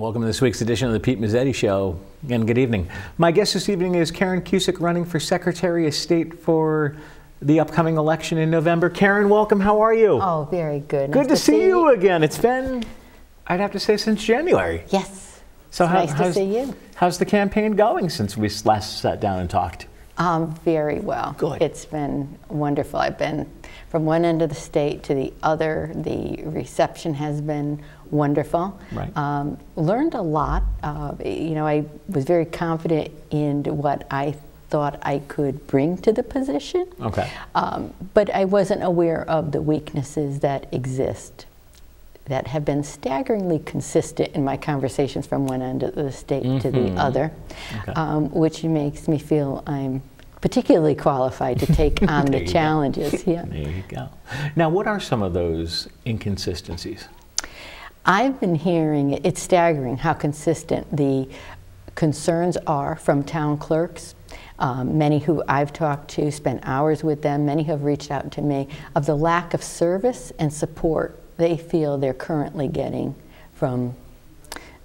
Welcome to this week's edition of the Pete Mezzetti Show. Again, good evening. My guest this evening is Karen Cusick, running for Secretary of State for the upcoming election in November. Karen, welcome. How are you? Oh, very good. Good to see you again. It's been, I'd have to say, since January. Yes. So nice to see you. How's the campaign going since we last sat down and talked? Very well. Good. It's been wonderful. I've been from one end of the state to the other. The reception has been wonderful. Right. Learned a lot. I was very confident in what I thought I could bring to the position. Okay. But I wasn't aware of the weaknesses that exist that have been staggeringly consistent in my conversations from one end of the state to the other, which makes me feel I'm particularly qualified to take on the challenges. Yeah. There you go. Now, what are some of those inconsistencies? I've been hearing, it's staggering how consistent the concerns are from town clerks. Many who I've talked to, spent hours with them, many who have reached out to me, of the lack of service and support they feel they're currently getting from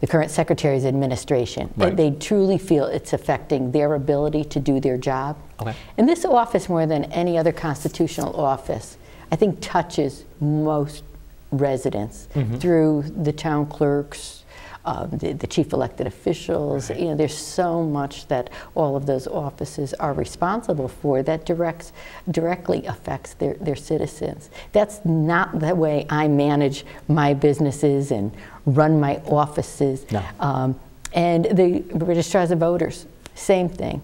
the current Secretary's administration. Right. They truly feel it's affecting their ability to do their job. Okay. And this office, more than any other constitutional office, I think touches most residents through the town clerks, the chief elected officials. Right. You know, there's so much that all of those offices are responsible for that directly affects their citizens. That's not the way I manage my businesses and run my offices. No. And the registrars of voters, same thing.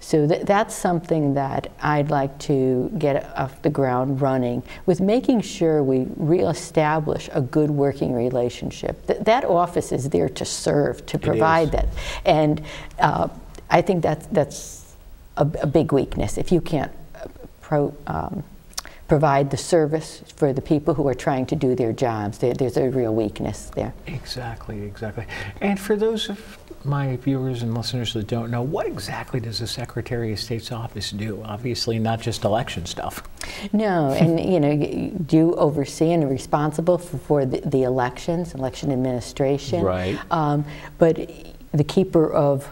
So that's something that I'd like to get off the ground running, with making sure we reestablish a good working relationship. That office is there to serve, to provide that. And I think that's a big weakness. If you can't provide the service for the people who are trying to do their jobs, there's a real weakness there. Exactly, exactly. And for those of my viewers and listeners that don't know, what exactly does the Secretary of State's office do? Obviously not just election stuff. No, and you do oversee and are responsible for the elections, election administration. Right. But the keeper of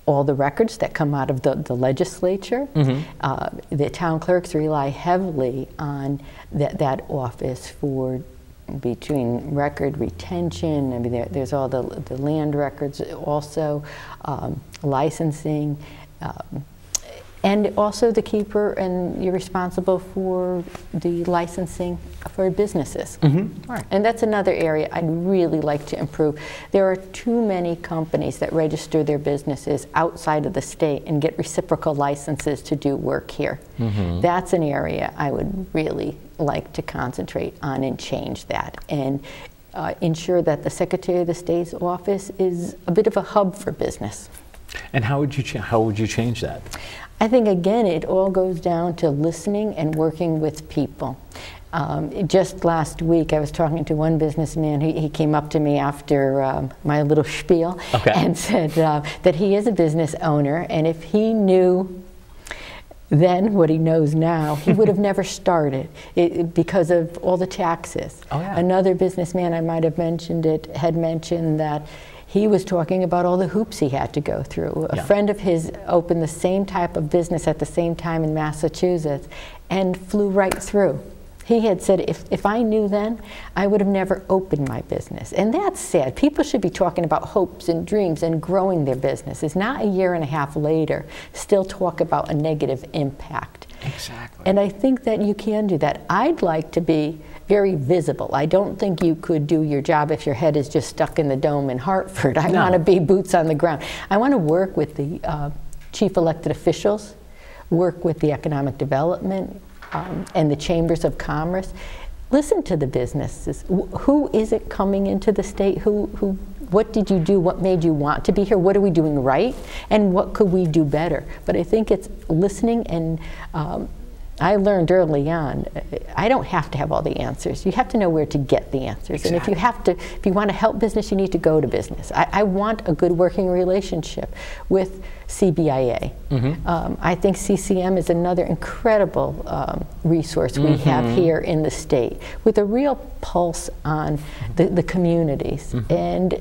all the records that come out of the legislature. The town clerks rely heavily on that office for between record retention. I mean, there's all the land records, also licensing, and also the keeper, and you're responsible for the licensing for businesses. Right. And that's another area I'd really like to improve. There are too many companies that register their businesses outside of the state and get reciprocal licenses to do work here. That's an area I would really like to concentrate on and change that, and ensure that the Secretary of the State's office is a bit of a hub for business. And how would you change that? I think, again, it all goes down to listening and working with people. Just last week, I was talking to one businessman. He came up to me after my little spiel and said that he is a business owner, and if he knew then what he knows now, he would have never started because of all the taxes. Another businessman, I might have mentioned it, had mentioned that he was talking about all the hoops he had to go through. A friend of his opened the same type of business at the same time in Massachusetts and flew right through. He had said, if I knew then, I would have never opened my business. And that's sad. People should be talking about hopes and dreams and growing their businesses, not a year and a half later, still talk about a negative impact. Exactly. And I think that you can do that. I'd like to be very visible. I don't think you could do your job if your head is just stuck in the dome in Hartford. I want to be boots on the ground. I want to work with the chief elected officials, work with the economic development and the chambers of commerce. Listen to the businesses. Who is it coming into the state? What did you do? What made you want to be here? What are we doing right? And what could we do better? But I think it's listening, and I learned early on, I don't have to have all the answers. You have to know where to get the answers. Exactly. And if you want to help business, you need to go to business. I want a good working relationship with CBIA. I think CCM is another incredible resource we have here in the state, with a real pulse on the communities. And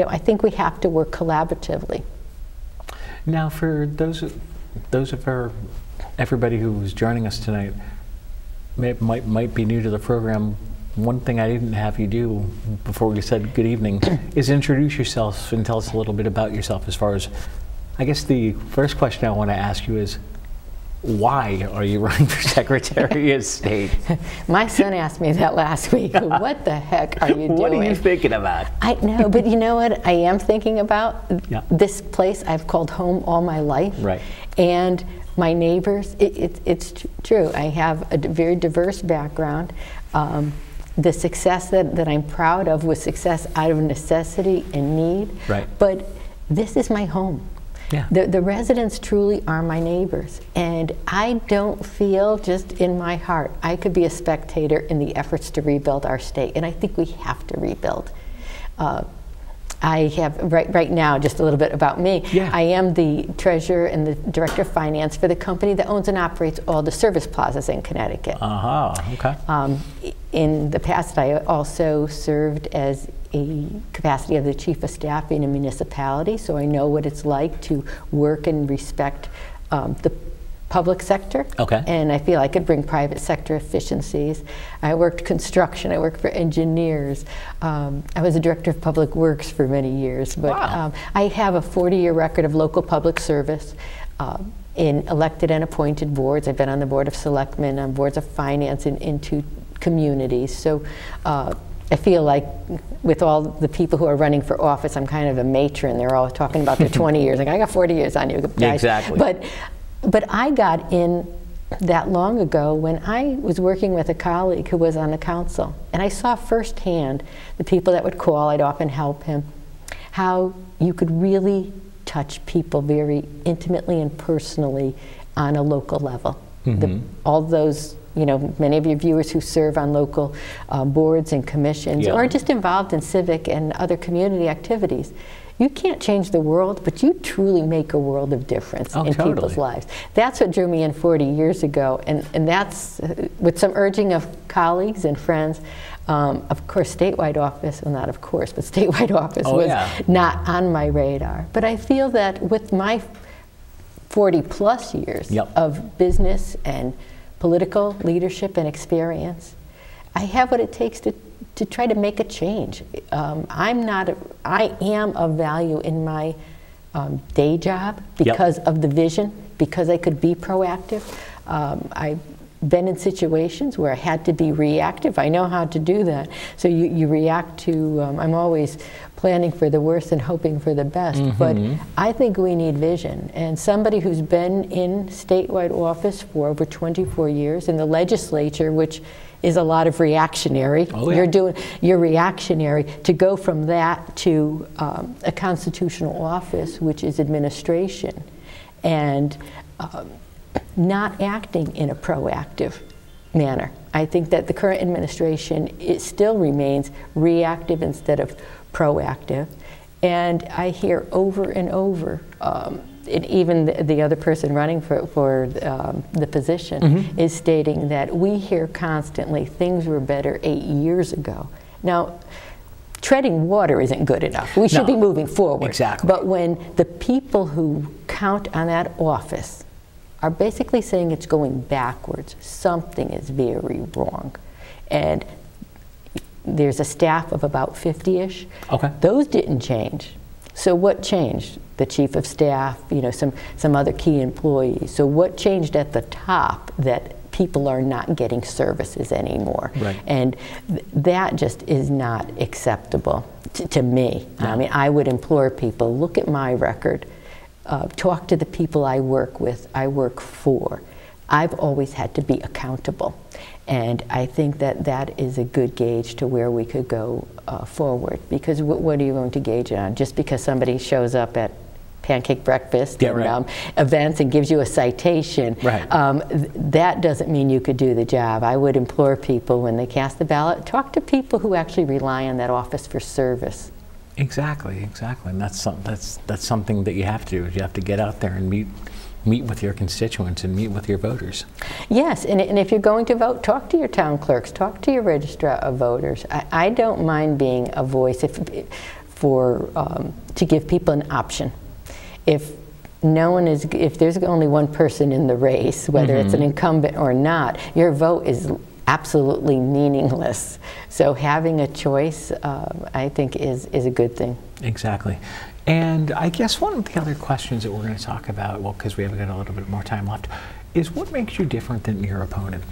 I think we have to work collaboratively. Now, for those of everybody who's joining us tonight, might be new to the program, one thing I didn't have you do before we said good evening is introduce yourself and tell us a little bit about yourself. As far as, I guess the first question I want to ask you is, why are you running for Secretary of State? My son asked me that last week. What the heck are you doing? What are you thinking about? I know, but you know what I am thinking about? Yeah. This place I've called home all my life. Right. And my neighbors, it's true. I have a very diverse background. The success that I'm proud of was success out of necessity and need. Right. But this is my home. Yeah. The residents truly are my neighbors, and I don't feel just in my heart I could be a spectator in the efforts to rebuild our state, and I think we have to rebuild. I have, right now, just a little bit about me. Yeah. I am the treasurer and the director of finance for the company that owns and operates all the service plazas in Connecticut. Okay. In the past, I also served as a capacity of the chief of staff in a municipality, so I know what it's like to work and respect the public sector. Okay. And I feel I could bring private sector efficiencies. I worked construction, I worked for engineers. I was a director of public works for many years. But wow. I have a 40-year record of local public service in elected and appointed boards. I've been on the Board of Selectmen, on boards of finance in 2 communities. So I feel like with all the people who are running for office, I'm kind of a matron. They're all talking about their 20 years. Like, I got 40 years on you guys. Exactly. But I got in that long ago when I was working with a colleague who was on the council, and I saw firsthand the people that would call, I'd often help him, how you could really touch people very intimately and personally on a local level. All those, many of your viewers who serve on local boards and commissions, yeah. or just involved in civic and other community activities. You can't change the world, but you truly make a world of difference in totally. people's lives. That's what drew me in 40 years ago, and that's with some urging of colleagues and friends. Of course, statewide office, well, not of course, but statewide office was not on my radar. But I feel that with my 40-plus years yep. of business and political leadership and experience, I have what it takes to try to make a change. I am of value in my day job because yep. of the vision, because I could be proactive. I've been in situations where I had to be reactive. I know how to do that. So you react to, I'm always planning for the worst and hoping for the best. But I think we need vision. And somebody who's been in statewide office for over 24 years, in the legislature, which is a lot of reactionary. Oh, yeah. You're reactionary. To go from that to a constitutional office, which is administration, and not acting in a proactive manner. I think that the current administration, it still remains reactive instead of proactive. And I hear over and over, and even the other person running for the position is stating that we hear constantly things were better 8 years ago. Now, treading water isn't good enough. We should be moving forward. Exactly. But when the people who count on that office are basically saying it's going backwards, something is very wrong. And there's a staff of about 50-ish. Okay. Those didn't change. So what changed? The chief of staff, some other key employees. So what changed at the top that people are not getting services anymore? Right. And that just is not acceptable to me. No. I mean, I would implore people, look at my record. Talk to the people I work with, I work for. I've always had to be accountable. And I think that that is a good gauge to where we could go forward. Because what are you going to gauge it on? Just because somebody shows up at pancake breakfast and right. Events and gives you a citation, right. That doesn't mean you could do the job. I would implore people when they cast the ballot, talk to people who actually rely on that office for service. Exactly, and that's something that you have to do. You have to get out there and meet with your constituents and meet with your voters. Yes, and if you're going to vote, talk to your town clerks, talk to your registrar of voters. I don't mind being a voice to give people an option. If there's only one person in the race, whether it's an incumbent or not, your vote is absolutely meaningless. So having a choice, I think, is a good thing. Exactly. And I guess one of the other questions that we're going to talk about, well, because we have got a little bit more time left, is what makes you different than your opponent?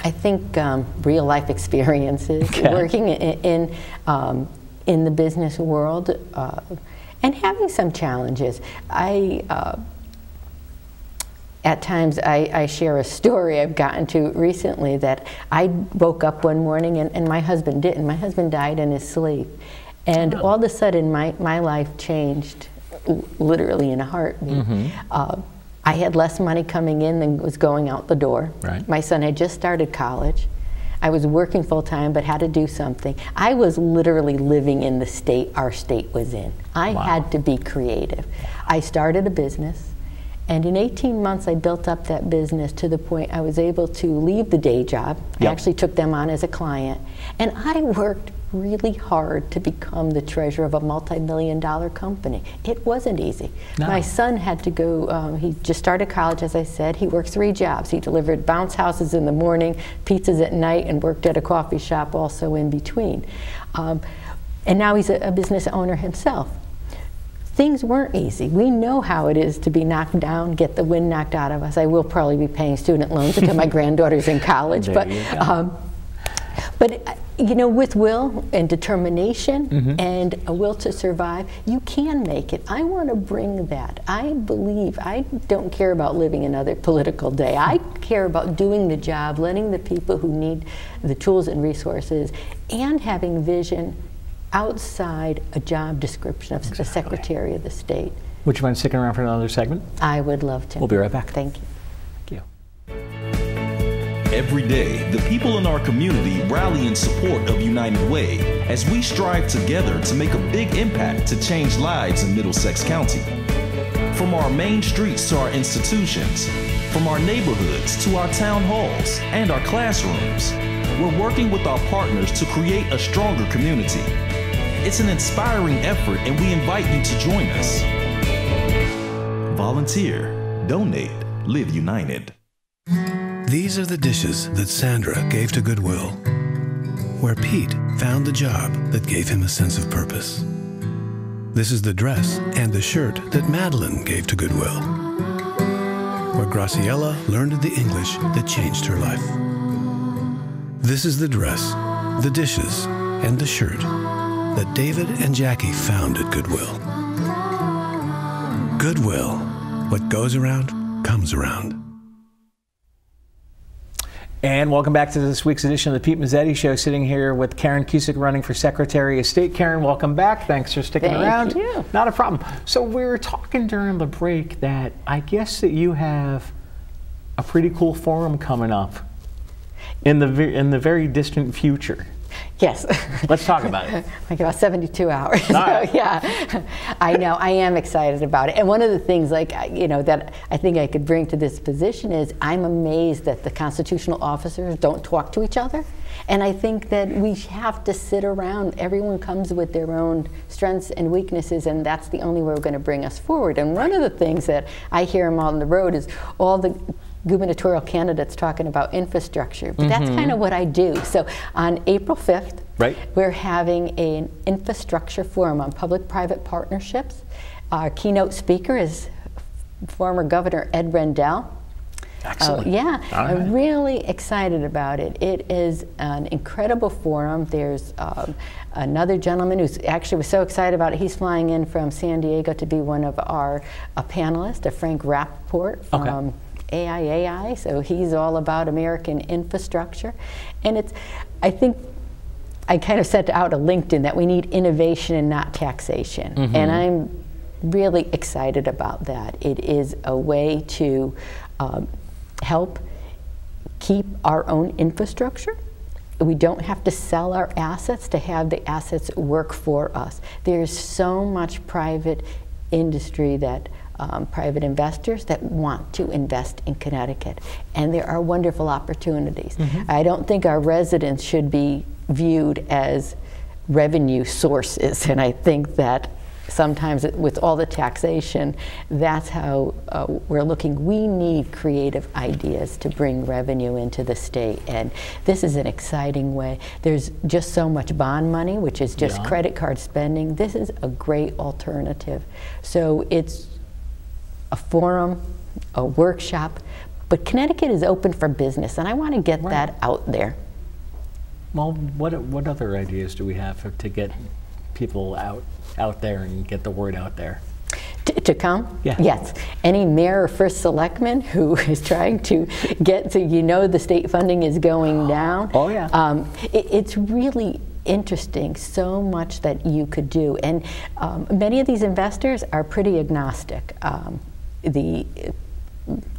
I think real life experiences, working in the business world, and having some challenges. At times I share a story I've gotten to recently that I woke up one morning and my husband didn't. My husband died in his sleep. And all of a sudden my life changed literally in a heartbeat. I had less money coming in than was going out the door. Right. My son had just started college. I was working full time but had to do something. I was literally living in the state our state was in. I had to be creative. I started a business. And in 18 months, I built up that business to the point I was able to leave the day job. I actually took them on as a client. And I worked really hard to become the treasurer of a multi-million-dollar company. It wasn't easy. No. My son had to go, he just started college, as I said. He worked 3 jobs. He delivered bounce houses in the morning, pizzas at night, and worked at a coffee shop also in between. And now he's a business owner himself. Things weren't easy. We know how it is to be knocked down, get the wind knocked out of us. I will probably be paying student loans until my granddaughter's in college. But you know, with will and determination and a will to survive, you can make it. I want to bring that. I believe, I don't care about living another political day. I care about doing the job, letting the people who need the tools and resources, and having vision outside a job description of the Secretary of the State. Would you mind sticking around for another segment? I would love to. We'll be right back. Thank you. Thank you. Every day, the people in our community rally in support of United Way as we strive together to make a big impact to change lives in Middlesex County. From our main streets to our institutions, from our neighborhoods to our town halls and our classrooms, we're working with our partners to create a stronger community. It's an inspiring effort, and we invite you to join us. Volunteer, donate, live united. These are the dishes that Sandra gave to Goodwill, where Pete found the job that gave him a sense of purpose. This is the dress and the shirt that Madeline gave to Goodwill, where Graciela learned the English that changed her life. This is the dress, the dishes, and the shirt that David and Jackie found at Goodwill. Goodwill, what goes around comes around. And welcome back to this week's edition of the Pete Mezzetti Show, sitting here with Karen Cusick running for Secretary of State. Karen, welcome back. Thanks for sticking around. Thank you. Not a problem. So we were talking during the break that I guess that you have a pretty cool forum coming up in the very distant future. Yes. Let's talk about it. Like about 72 hours. All right. So, yeah, I know. I am excited about it. And one of the things, like, you know, that I think I could bring to this position is I'm amazed that the constitutional officers don't talk to each other. And I think that we have to sit around. Everyone comes with their own strengths and weaknesses, and that's the only way we're going to bring us forward. And one of the things that I hear them on the road is all the gubernatorial candidates talking about infrastructure, but that's kind of what I do. So on April 5th, we're having an infrastructure forum on public-private partnerships. Our keynote speaker is former Governor Ed Rendell. Excellent. Yeah, I'm really excited about it. It is an incredible forum. There's another gentleman who's actually was so excited about it. He's flying in from San Diego to be one of our panelists, Frank Rappaport from AIAI, so he's all about American infrastructure. And it's, I think, I kind of set out a LinkedIn that we need innovation and not taxation. And I'm really excited about that. It is a way to help keep our own infrastructure. We don't have to sell our assets to have the assets work for us. There's so much private industry that private investors that want to invest in Connecticut, and there are wonderful opportunities. I don't think our residents should be viewed as revenue sources, and I think that sometimes with all the taxation, that's how we're looking. We need creative ideas to bring revenue into the state, and this is an exciting way. There's just so much bond money, which is just credit card spending. This is a great alternative. So it's a forum, a workshop, but Connecticut is open for business, and I want to get that out there. Well, what other ideas do we have to get people out there and get the word out there? To come? Yeah. Yes. Any mayor or first selectman who is trying to get to, the state funding is going down. Oh, yeah. It's really interesting, so much that you could do. And many of these investors are pretty agnostic. The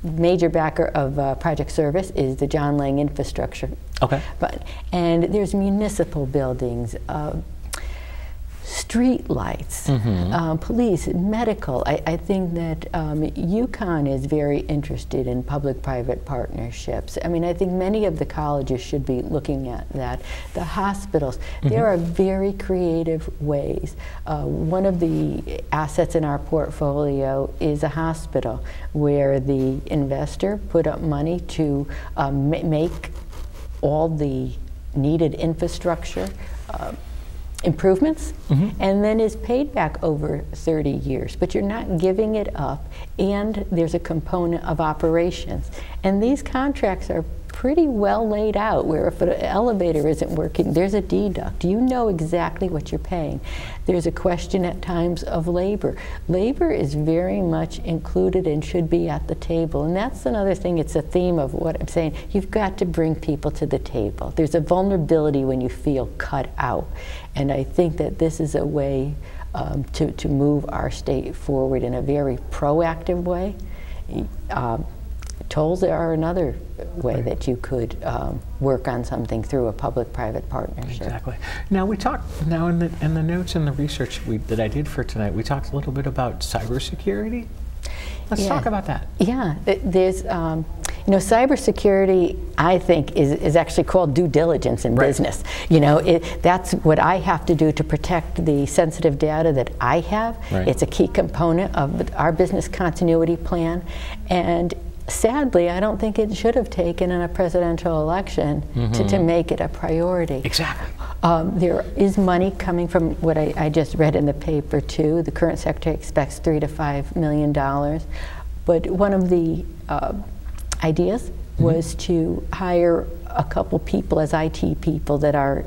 major backer of Project Service is the John Lang Infrastructure. Okay. And there's municipal buildings, street lights, police, medical. I think that UConn is very interested in public-private partnerships. I mean, I think many of the colleges should be looking at that. The hospitals, there are very creative ways. One of the assets in our portfolio is a hospital where the investor put up money to make all the needed infrastructure improvements, and then is paid back over 30 years. But you're not giving it up, and there's a component of operations. And these contracts are pretty well laid out, where if an elevator isn't working, there's a deduct. You know exactly what you're paying. There's a question at times of labor. Labor is very much included and should be at the table. And that's another thing, it's a theme of what I'm saying. You've got to bring people to the table. There's a vulnerability when you feel cut out. And I think that this is a way to move our state forward in a very proactive way. Tolls are another way that you could work on something through a public-private partnership. Exactly. Now we talked. Now in the notes and the research that I did for tonight, we talked a little bit about cybersecurity. Let's talk about that. Yeah, there's cybersecurity, I think, is actually called due diligence in business. That's what I have to do to protect the sensitive data that I have. It's a key component of our business continuity plan, and sadly, I don't think it should have taken in a presidential election to make it a priority. Exactly. There is money coming from what I just read in the paper too. The current secretary expects $3 to $5 million. But one of the ideas was to hire a couple people as IT people that are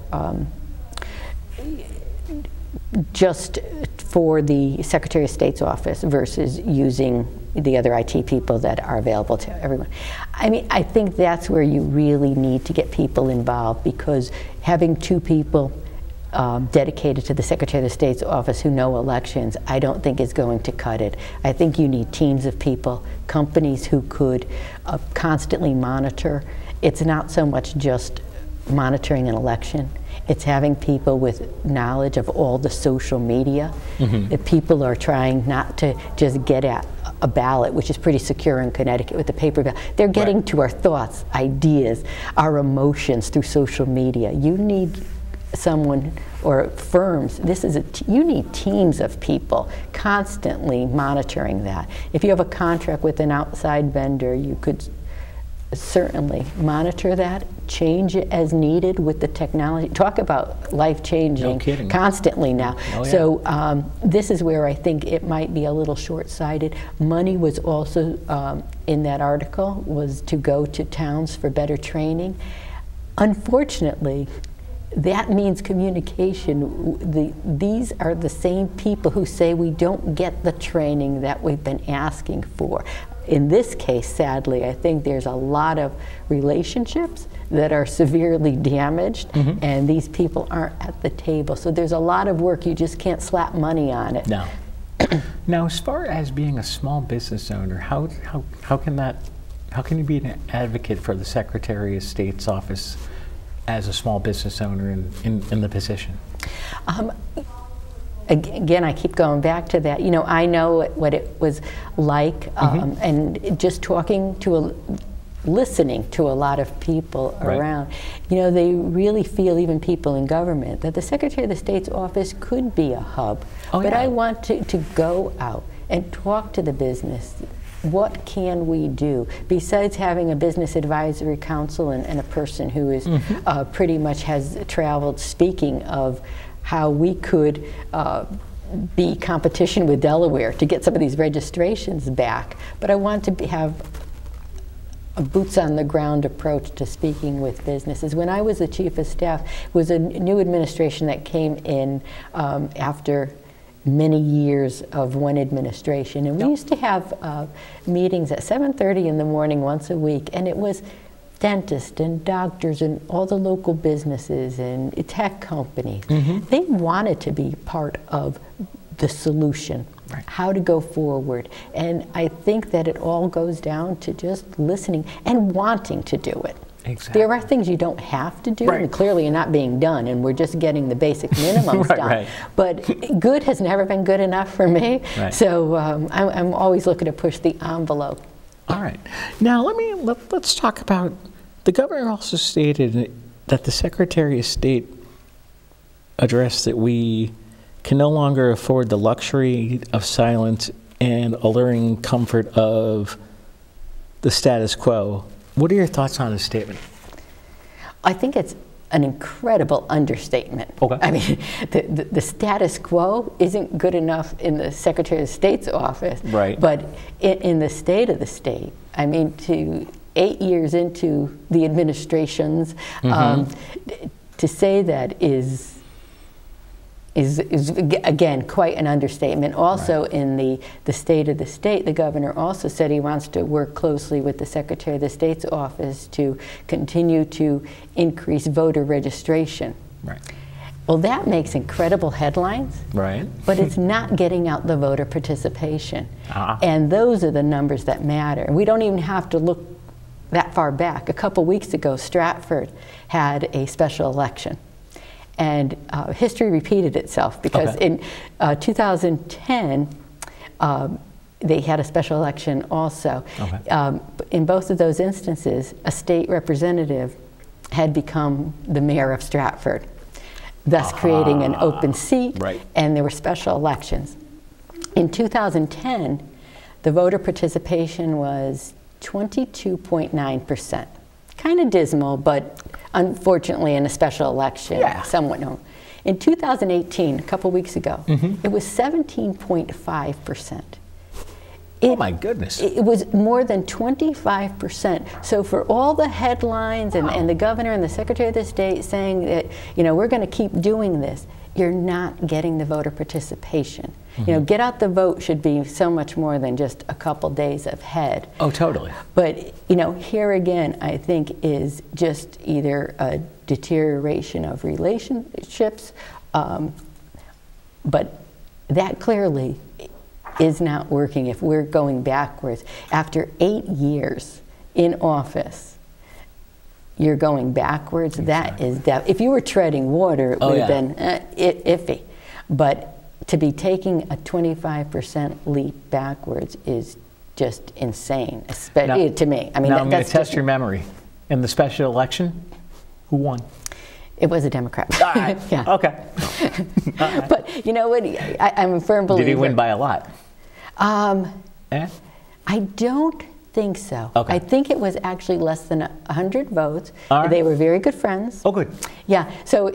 just for the Secretary of State's office versus using the other IT people that are available to everyone. I mean, I think that's where you really need to get people involved, because having two people dedicated to the Secretary of State's office who know elections, I don't think is going to cut it. I think you need teams of people, companies who could constantly monitor. It's not so much just monitoring an election. It's having people with knowledge of all the social media. That people are trying not to just get at a ballot, which is pretty secure in Connecticut with the paper ballot. They're getting to our thoughts, ideas, our emotions through social media. You need someone, or firms, you need teams of people constantly monitoring that. If you have a contract with an outside vendor, you could certainly monitor that, change it as needed with the technology. Talk about life-changing constantly now. Oh, yeah. So this is where I think it might be a little short-sighted. Money was also, in that article, was to go to towns for better training. Unfortunately, that means communication. These are the same people who say we don't get the training that we've been asking for. In this case, sadly, I think there's a lot of relationships that are severely damaged, and these people aren't at the table. So there's a lot of work. You just can't slap money on it. No. Now, as far as being a small business owner, how can you be an advocate for the Secretary of State's office as a small business owner in the position? Again, I keep going back to that. You know, I know what it was like, and just listening to a lot of people around. You know, they really feel, even people in government, that the Secretary of the State's office could be a hub. But I want to go out and talk to the business. What can we do besides having a business advisory council and a person who is pretty much has traveled speaking of how we could be competition with Delaware to get some of these registrations back. But I want to have a boots on the ground approach to speaking with businesses. When I was the chief of staff, it was a new administration that came in after many years of one administration, and we used to have meetings at 7:30 in the morning once a week, and it was dentists and doctors and all the local businesses and tech companies. They wanted to be part of the solution, how to go forward. And I think that it all goes down to just listening and wanting to do it. Exactly. There are things you don't have to do, and clearly are not being done, and we're just getting the basic minimums done. But good has never been good enough for me, so I'm always looking to push the envelope. All right. Now let's talk about, the governor also stated that the Secretary of State addressed that we can no longer afford the luxury of silence and alluring comfort of the status quo. What are your thoughts on this statement? I think it's an incredible understatement. I mean, the status quo isn't good enough in the Secretary of State's office, but in the state of the state, I mean, to 8 years into the administrations, to say that is again quite an understatement. Also in the state of the state, the governor also said he wants to work closely with the Secretary of the State's office to continue to increase voter registration. Well, that makes incredible headlines, but it's not getting out the voter participation. And those are the numbers that matter. We don't even have to look that far back. A couple weeks ago, Stratford had a special election. And history repeated itself, because in 2010, they had a special election also. In both of those instances, a state representative had become the mayor of Stratford, thus creating an open seat, and there were special elections. In 2010, the voter participation was 22.9%. Kind of dismal, but unfortunately in a special election, somewhat known. In 2018, a couple weeks ago, it was 17.5%. Oh my goodness. It was more than 25%. So for all the headlines and the governor and the Secretary of the State saying that, you know, we're going to keep doing this, you're not getting the voter participation. You know, get out the vote should be so much more than just a couple days ahead. Oh, totally. But, you know, here again, I think is just either a deterioration of relationships, but that clearly is not working if we're going backwards. After 8 years in office, you're going backwards. That is, if you were treading water, it would have been iffy. But to be taking a 25% leap backwards is just insane, especially to me. I mean, now I'm going to test your memory. In the special election, who won? It was a Democrat. Okay. But you know what? I'm a firm believer. Did he win by a lot? I don't think so. I think it was actually less than 100 votes. They were very good friends. Oh, good. Yeah. So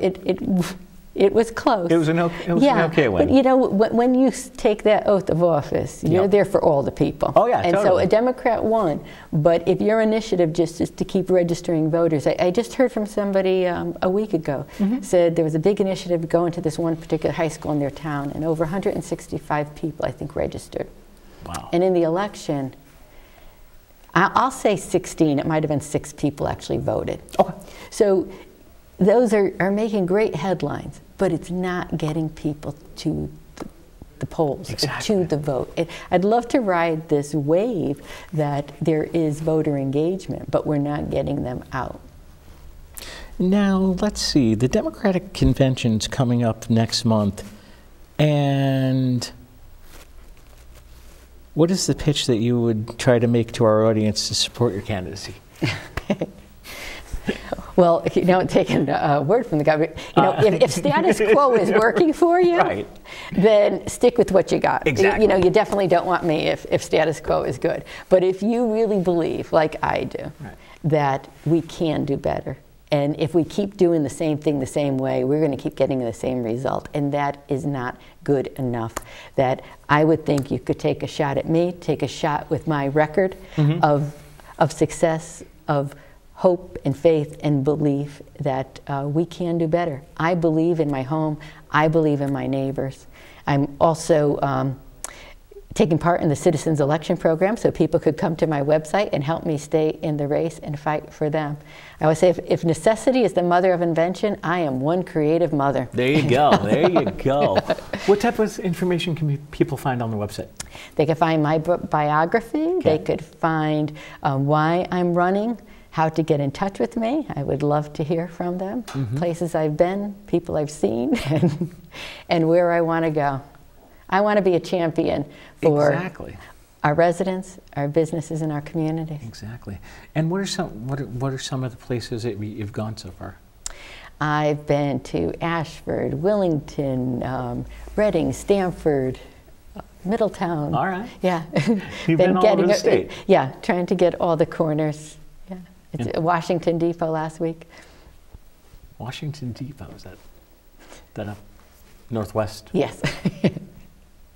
it was close. It was an okay win. But you know, when you take that oath of office, you're there for all the people. Oh yeah, and so a Democrat won. But if your initiative just is to keep registering voters, I just heard from somebody a week ago, said there was a big initiative going to this one particular high school in their town, and over 165 people, I think, registered. Wow. And in the election, I'll say 16, it might have been 6 people actually voted. Okay. So those are making great headlines, but it's not getting people to the polls, Exactly. to the vote. I'd love to ride this wave that there is voter engagement, but we're not getting them out. Now, let's see. The Democratic Convention's coming up next month, and what is the pitch that you would try to make to our audience to support your candidacy? Well, you know, taking a word from the government, you know, if status quo is working for you, Right. then stick with what you got. Exactly. You know, you definitely don't want me if status quo is good. But if you really believe, like I do, Right. that we can do better, and if we keep doing the same thing the same way, we're going to keep getting the same result, and that is not good enough. That I would think you could take a shot at me, take a shot with my record of success, of hope and faith and belief that we can do better. I believe in my home. I believe in my neighbors. I'm also taking part in the Citizens Election Program, so people could come to my website and help me stay in the race and fight for them. I always say, if necessity is the mother of invention, I am one creative mother. There you go. There you go. What type of information can people find on the website? They could find my biography. Okay. They could find why I'm running, how to get in touch with me. I would love to hear from them. Places I've been, people I've seen, and where I want to go. I want to be a champion for Exactly. our residents, our businesses, and our community. Exactly. And what are some of the places that you've gone so far? I've been to Ashford, Willington, Reading, Stamford, Middletown. All right. Yeah. You've been all over the state. Yeah, trying to get all the corners. Yeah. It's Washington Depot last week. Washington Depot, is that up northwest? Yes.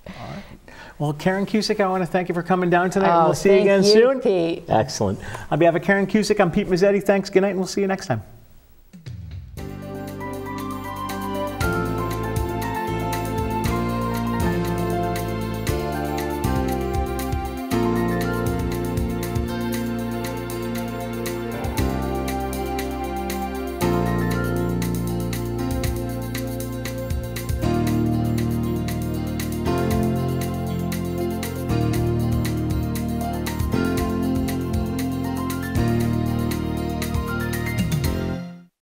All right. Well, Karen Cusick, I want to thank you for coming down tonight, and Oh, we'll see you again thank you, soon. Pete. Excellent. On behalf of Karen Cusick, I'm Pete Mezzetti. Thanks, good night, and we'll see you next time.